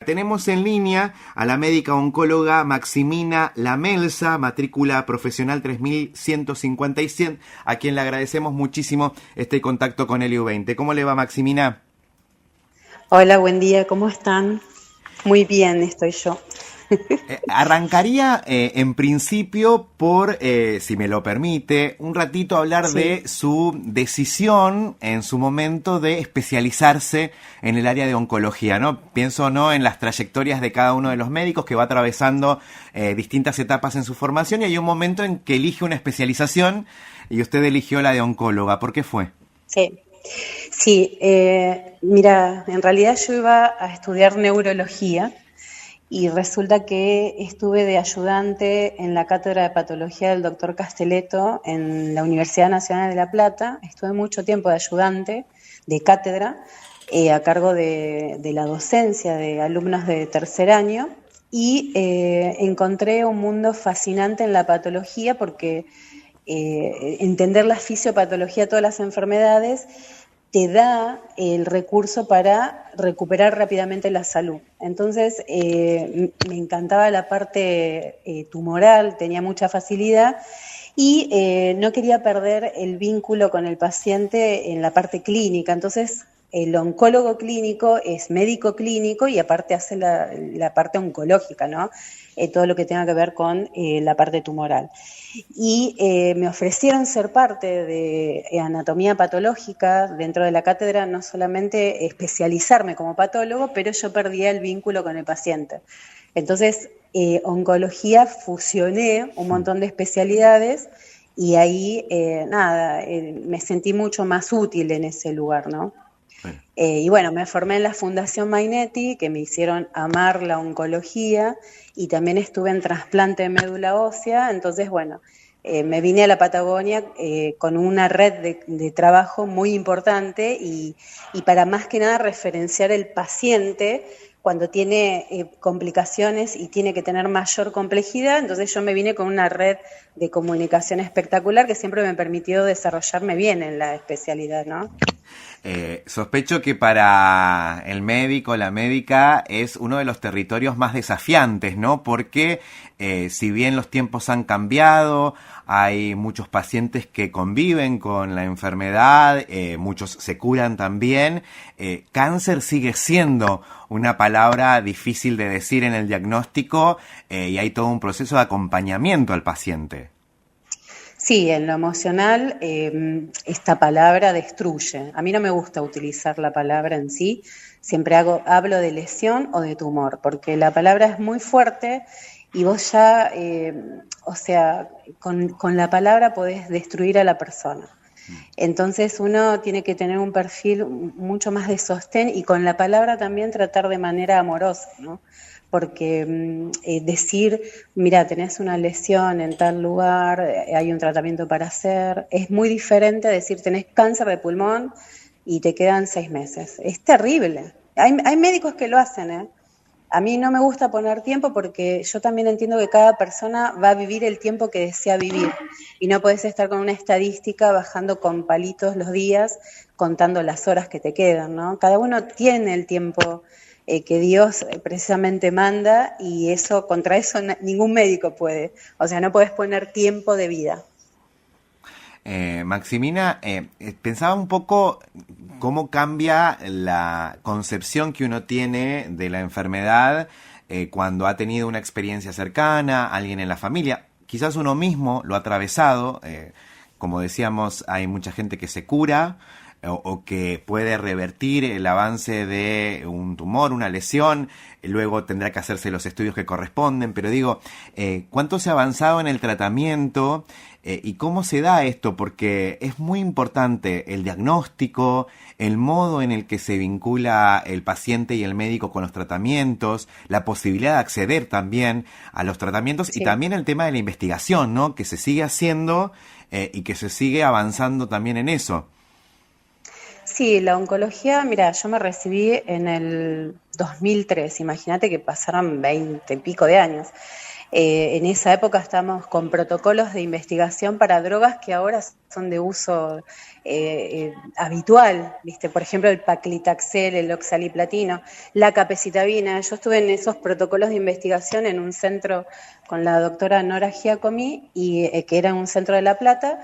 Tenemos en línea a la médica oncóloga Maximina Lamelsa, matrícula profesional 3157, a quien le agradecemos muchísimo este contacto con Helios 20. ¿Cómo le va, Maximina? Hola, buen día, ¿cómo están? Muy bien, estoy yo. Arrancaría en principio por, si me lo permite, un ratito hablar de su decisión en su momento de especializarse en el área de oncología, ¿no? Pienso no en las trayectorias de cada uno de los médicos que va atravesando distintas etapas en su formación, y hay un momento en que elige una especialización y usted eligió la de oncóloga. ¿Por qué fue? Sí, mira, en realidad yo iba a estudiar neurología. Y resulta que estuve de ayudante en la cátedra de patología del doctor Castelletto en la Universidad Nacional de La Plata. Estuve mucho tiempo de ayudante de cátedra a cargo de la docencia de alumnos de tercer año y encontré un mundo fascinante en la patología porque entender la fisiopatología de todas las enfermedades te da el recurso para recuperar rápidamente la salud. Entonces, me encantaba la parte tumoral, tenía mucha facilidad y no quería perder el vínculo con el paciente en la parte clínica. Entonces, el oncólogo clínico es médico clínico y aparte hace la parte oncológica, ¿no? Todo lo que tenga que ver con la parte tumoral. Y me ofrecieron ser parte de anatomía patológica dentro de la cátedra, no solamente especializarme como patólogo, pero yo perdía el vínculo con el paciente. Entonces, oncología fusioné un montón de especialidades y ahí, me sentí mucho más útil en ese lugar, ¿no? Y bueno, me formé en la Fundación Mainetti, que me hicieron amar la oncología, y también estuve en trasplante de médula ósea. Entonces, bueno, me vine a la Patagonia con una red de trabajo muy importante y para más que nada referenciar el paciente cuando tiene complicaciones y tiene que tener mayor complejidad. Entonces yo me vine con una red de comunicación espectacular que siempre me permitió desarrollarme bien en la especialidad, ¿no? Sospecho que para el médico, la médica, es uno de los territorios más desafiantes, ¿no? Porque si bien los tiempos han cambiado, hay muchos pacientes que conviven con la enfermedad, muchos se curan también, cáncer sigue siendo una palabra difícil de decir en el diagnóstico, y hay todo un proceso de acompañamiento al paciente. Sí, en lo emocional esta palabra destruye. A mí no me gusta utilizar la palabra en sí, siempre hablo de lesión o de tumor, porque la palabra es muy fuerte y vos ya, con la palabra podés destruir a la persona. Entonces uno tiene que tener un perfil mucho más de sostén y con la palabra también tratar de manera amorosa, ¿no? Porque decir, mira, tenés una lesión en tal lugar, hay un tratamiento para hacer, es muy diferente a decir tenés cáncer de pulmón y te quedan 6 meses. Es terrible. Hay médicos que lo hacen, ¿eh? A mí no me gusta poner tiempo porque yo también entiendo que cada persona va a vivir el tiempo que desea vivir y no podés estar con una estadística bajando con palitos los días contando las horas que te quedan, ¿no? Cada uno tiene el tiempo que Dios precisamente manda y eso, contra eso ningún médico puede. O sea, no podés poner tiempo de vida. Maximina, pensaba un poco cómo cambia la concepción que uno tiene de la enfermedad cuando ha tenido una experiencia cercana, alguien en la familia. Quizás uno mismo lo ha atravesado, como decíamos, hay mucha gente que se cura o que puede revertir el avance de un tumor, una lesión, luego tendrá que hacerse los estudios que corresponden, pero digo, ¿cuánto se ha avanzado en el tratamiento y cómo se da esto? Porque es muy importante el diagnóstico, el modo en el que se vincula el paciente y el médico con los tratamientos, la posibilidad de acceder también a los tratamientos y también el tema de la investigación, ¿no? Que se sigue haciendo y que se sigue avanzando también en eso. Sí, la oncología, mira, yo me recibí en el 2003, imagínate que pasaron 20 y pico de años. En esa época estábamos con protocolos de investigación para drogas que ahora son de uso habitual, ¿viste? Por ejemplo, el paclitaxel, el oxaliplatino, la capecitabina. Yo estuve en esos protocolos de investigación en un centro con la doctora Nora Giacomi, que era un centro de La Plata.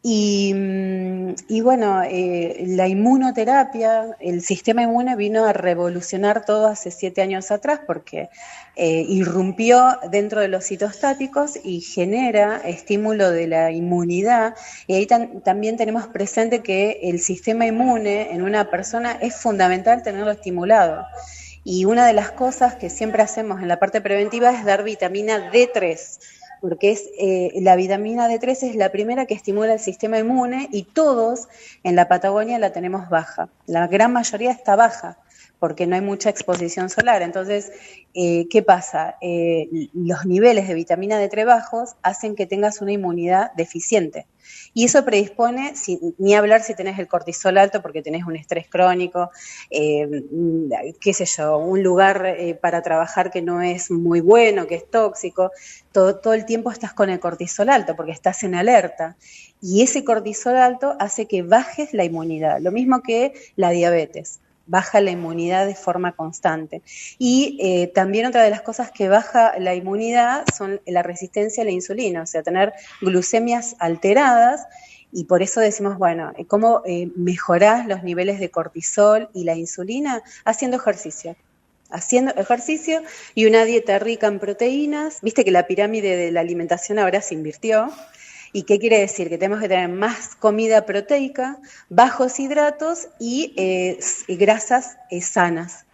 Y bueno, la inmunoterapia, el sistema inmune vino a revolucionar todo hace 7 años atrás porque irrumpió dentro de los citostáticos y genera estímulo de la inmunidad. Y ahí también tenemos presente que el sistema inmune en una persona es fundamental tenerlo estimulado. Y una de las cosas que siempre hacemos en la parte preventiva es dar vitamina D3, porque la vitamina D3 es la primera que estimula el sistema inmune y todos en la Patagonia la tenemos baja. La gran mayoría está baja porque no hay mucha exposición solar. Entonces, ¿qué pasa? Los niveles de vitamina D3 bajos hacen que tengas una inmunidad deficiente. Y eso predispone, ni hablar si tenés el cortisol alto porque tenés un estrés crónico, qué sé yo, un lugar para trabajar que no es muy bueno, que es tóxico, todo el tiempo estás con el cortisol alto porque estás en alerta. Y ese cortisol alto hace que bajes la inmunidad, lo mismo que la diabetes. Baja la inmunidad de forma constante. Y también otra de las cosas que baja la inmunidad son la resistencia a la insulina, o sea, tener glucemias alteradas, y por eso decimos, bueno, ¿cómo mejorás los niveles de cortisol y la insulina? Haciendo ejercicio. Haciendo ejercicio y una dieta rica en proteínas. Viste que la pirámide de la alimentación ahora se invirtió. ¿Y qué quiere decir? Que tenemos que tener más comida proteica, bajos hidratos y grasas sanas.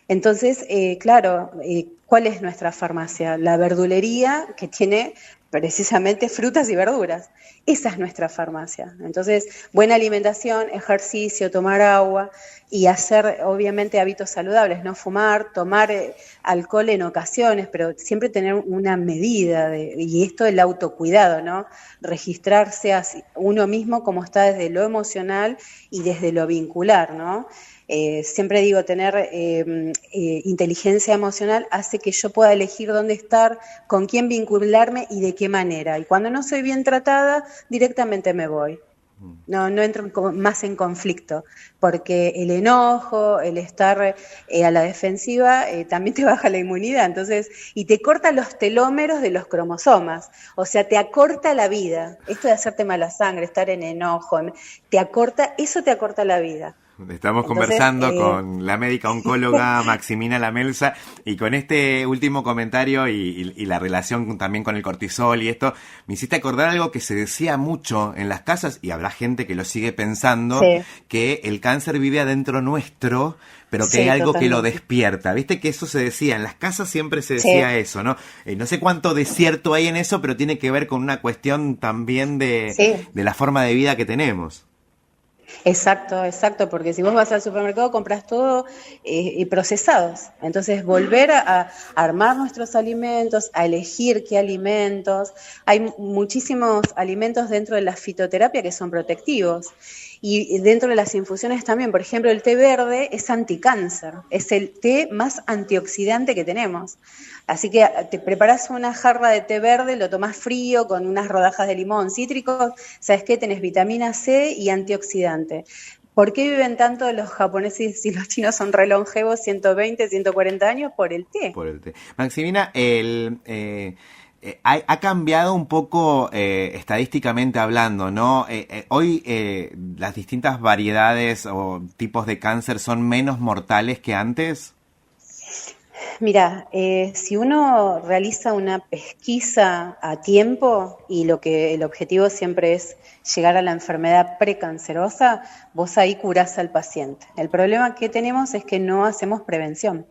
Entonces, claro, ¿cuál es nuestra farmacia? La verdulería, que tiene precisamente frutas y verduras. Esa es nuestra farmacia. Entonces, buena alimentación, ejercicio, tomar agua y hacer, obviamente, hábitos saludables, no fumar, tomar alcohol en ocasiones, pero siempre tener una medida, y esto es el autocuidado, ¿no? Registrarse a uno mismo como está desde lo emocional y desde lo vincular, ¿no? Siempre digo, tener inteligencia emocional hace que yo pueda elegir dónde estar, con quién vincularme y de qué manera. Y cuando no soy bien tratada, directamente me voy. No entro más en conflicto, porque el enojo, el estar a la defensiva, también te baja la inmunidad, entonces, y te corta los telómeros de los cromosomas, o sea, te acorta la vida. Esto de hacerte mala sangre, estar en enojo, eso te acorta la vida. Estamos conversando con la médica oncóloga Maximina Lamelsa, y con este último comentario y la relación también con el cortisol y esto, me hiciste acordar algo que se decía mucho en las casas, y habrá gente que lo sigue pensando, sí, que el cáncer vive adentro nuestro, pero que sí, hay algo totalmente que lo despierta. Viste que eso se decía, en las casas siempre se decía sí, eso, ¿no? No sé cuánto de cierto hay en eso, pero tiene que ver con una cuestión también de la forma de vida que tenemos. Exacto, porque si vos vas al supermercado compras todo procesados, entonces volver a armar nuestros alimentos, a elegir qué alimentos. Hay muchísimos alimentos dentro de la fitoterapia que son protectivos, y dentro de las infusiones también. Por ejemplo, el té verde es anticáncer, es el té más antioxidante que tenemos. Así que te preparás una jarra de té verde, lo tomás frío con unas rodajas de limón cítricos, ¿sabes qué? Tenés vitamina C y antioxidante. ¿Por qué viven tanto los japoneses y los chinos son re longevos, 120, 140 años? Por el té. Por el té. Maximina, ha cambiado un poco estadísticamente hablando, ¿no? Hoy las distintas variedades o tipos de cáncer son menos mortales que antes. Mira, si uno realiza una pesquisa a tiempo y el objetivo siempre es llegar a la enfermedad precancerosa, vos ahí curás al paciente. El problema que tenemos es que no hacemos prevención.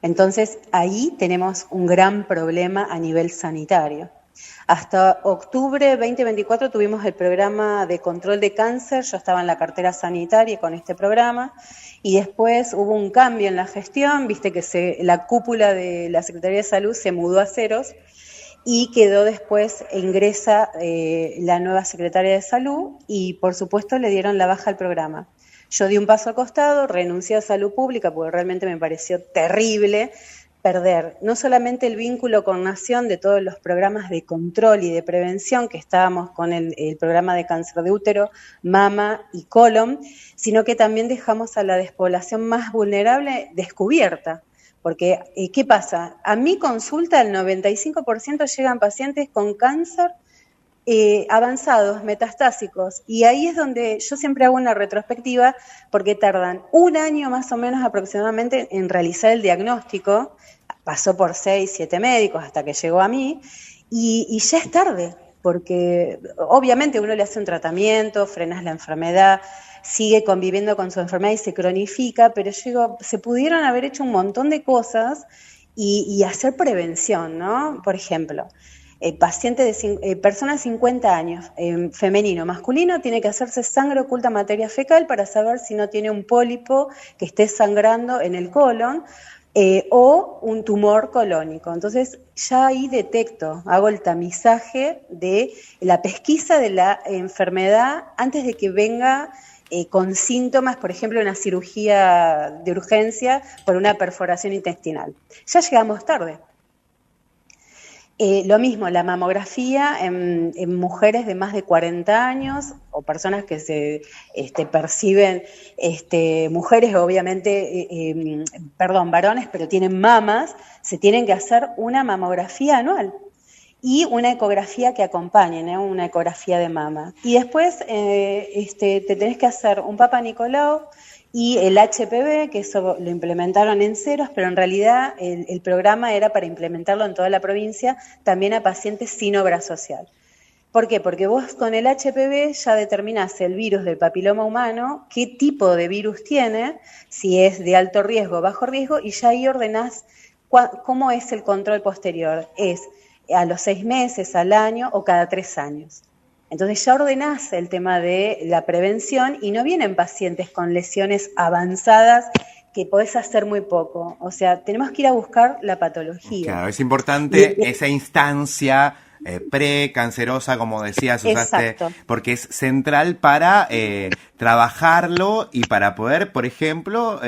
Entonces ahí tenemos un gran problema a nivel sanitario. Hasta octubre 2024 tuvimos el programa de control de cáncer, yo estaba en la cartera sanitaria con este programa, y después hubo un cambio en la gestión, viste que la cúpula de la Secretaría de Salud se mudó a Ceros, y quedó después, ingresa la nueva Secretaria de Salud, y por supuesto le dieron la baja al programa. Yo di un paso al costado, renuncié a Salud Pública porque realmente me pareció terrible perder no solamente el vínculo con Nación de todos los programas de control y de prevención que estábamos con el programa de cáncer de útero, mama y colon, sino que también dejamos a la despoblación más vulnerable descubierta. Porque, ¿qué pasa? A mi consulta el 95% llegan pacientes con cáncer avanzados, metastásicos, y ahí es donde yo siempre hago una retrospectiva porque tardan 1 año más o menos aproximadamente en realizar el diagnóstico, pasó por 6, 7 médicos hasta que llegó a mí, y ya es tarde, porque obviamente uno le hace un tratamiento, frenas la enfermedad, sigue conviviendo con su enfermedad y se cronifica, pero yo digo, se pudieron haber hecho un montón de cosas y hacer prevención, ¿no? Por ejemplo, paciente de persona de 50 años, femenino, masculino, tiene que hacerse sangre oculta materia fecal para saber si no tiene un pólipo que esté sangrando en el colon o un tumor colónico. Entonces ya ahí detecto, hago el tamizaje de la pesquisa de la enfermedad antes de que venga con síntomas, por ejemplo, una cirugía de urgencia por una perforación intestinal. Ya llegamos tarde. Lo mismo, la mamografía en mujeres de más de 40 años o personas que se perciben mujeres, obviamente, varones, pero tienen mamas, se tienen que hacer una mamografía anual y una ecografía que acompañe, una ecografía de mama. Y después te tenés que hacer un Papa Nicolau y el HPV, que eso lo implementaron en Ceros, pero en realidad el programa era para implementarlo en toda la provincia, también a pacientes sin obra social. ¿Por qué? Porque vos con el HPV ya determinás el virus del papiloma humano, qué tipo de virus tiene, si es de alto riesgo o bajo riesgo, y ya ahí ordenás cómo es el control posterior. Es a los 6 meses, al año o cada 3 años. Entonces ya ordenás el tema de la prevención y no vienen pacientes con lesiones avanzadas que podés hacer muy poco. O sea, tenemos que ir a buscar la patología. Claro, es importante esa instancia precancerosa, como decías, usaste, exacto, porque es central para trabajarlo y para poder, por ejemplo,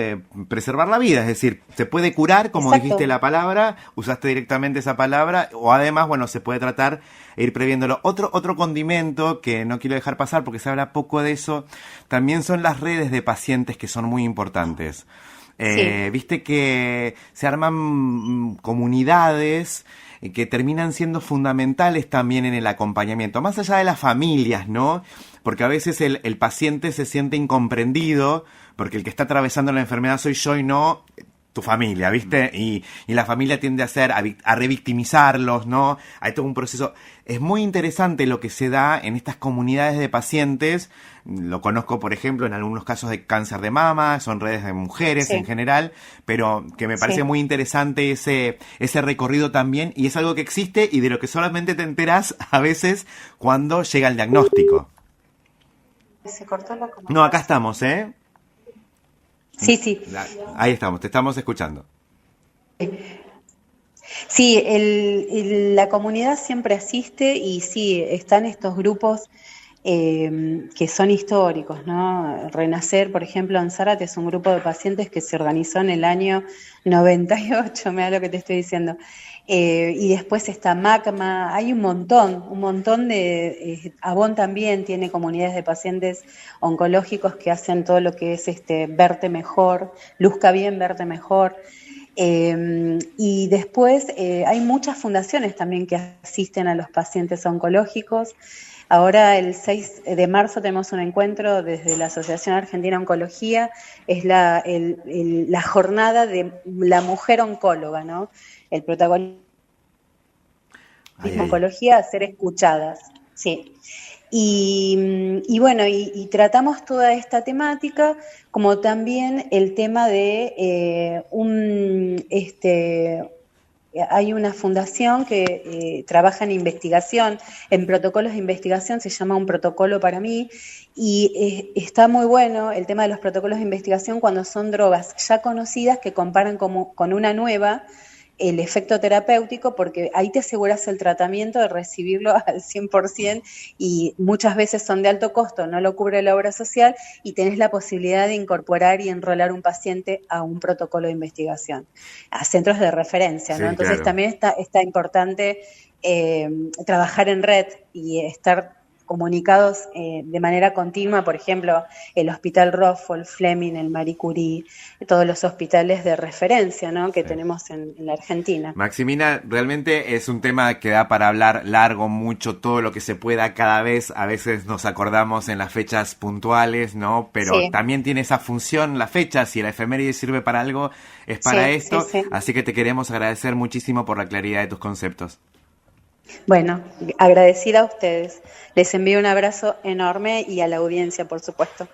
preservar la vida. Es decir, se puede curar, como exacto, dijiste la palabra, usaste directamente esa palabra, o además, bueno, se puede tratar e ir previéndolo. Otro condimento que no quiero dejar pasar porque se habla poco de eso, también son las redes de pacientes que son muy importantes. sí. Viste que se arman comunidades que terminan siendo fundamentales también en el acompañamiento, más allá de las familias, ¿no? Porque a veces el paciente se siente incomprendido, porque el que está atravesando la enfermedad soy yo y no tu familia, ¿viste? Y la familia tiende a revictimizarlos, ¿no? Hay todo un proceso. Es muy interesante lo que se da en estas comunidades de pacientes. Lo conozco, por ejemplo, en algunos casos de cáncer de mama, son redes de mujeres en general, pero que me parece muy interesante ese recorrido también, y es algo que existe y de lo que solamente te enterás a veces cuando llega el diagnóstico. Se cortó la comunicación. No, acá estamos, ¿eh? Sí, sí. Ahí estamos, te estamos escuchando. Sí, la comunidad siempre asiste y sí, están estos grupos que son históricos, ¿no? Renacer, por ejemplo, en Zárate es un grupo de pacientes que se organizó en el año 98, mira lo que te estoy diciendo. Y después está MACMA, hay un montón de... Avon también tiene comunidades de pacientes oncológicos que hacen todo lo que es verte mejor, luzca bien, verte mejor. Y después hay muchas fundaciones también que asisten a los pacientes oncológicos. Ahora el 6 de marzo tenemos un encuentro desde la Asociación Argentina de Oncología, es la jornada de la mujer oncóloga, ¿no? El protagonismo de oncología a ser escuchadas, sí. Y bueno, y tratamos toda esta temática, como también el tema de hay una fundación que trabaja en investigación, en protocolos de investigación, se llama Un Protocolo para Mí, y está muy bueno el tema de los protocolos de investigación cuando son drogas ya conocidas que comparan con una nueva, el efecto terapéutico, porque ahí te aseguras el tratamiento de recibirlo al 100% y muchas veces son de alto costo, no lo cubre la obra social y tenés la posibilidad de incorporar y enrolar un paciente a un protocolo de investigación, a centros de referencia, ¿no? Sí, Entonces claro. también está importante trabajar en red y estar comunicados de manera continua, por ejemplo, el Hospital Ruffolk, Fleming, el Marie Curie, todos los hospitales de referencia, ¿no?, que Sí. tenemos en la Argentina. Maximina, realmente es un tema que da para hablar largo, mucho, todo lo que se pueda cada vez. A veces nos acordamos en las fechas puntuales, ¿no? Pero Sí, también tiene esa función la fecha. Si la efeméride sirve para algo, es para sí, sí, esto. sí. Así que te queremos agradecer muchísimo por la claridad de tus conceptos. Bueno, agradecida a ustedes. Les envío un abrazo enorme y a la audiencia, por supuesto.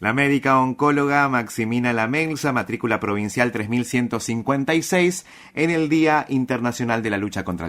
La médica oncóloga Maximina Lamelsa, matrícula provincial 3156, en el Día Internacional de la Lucha contra el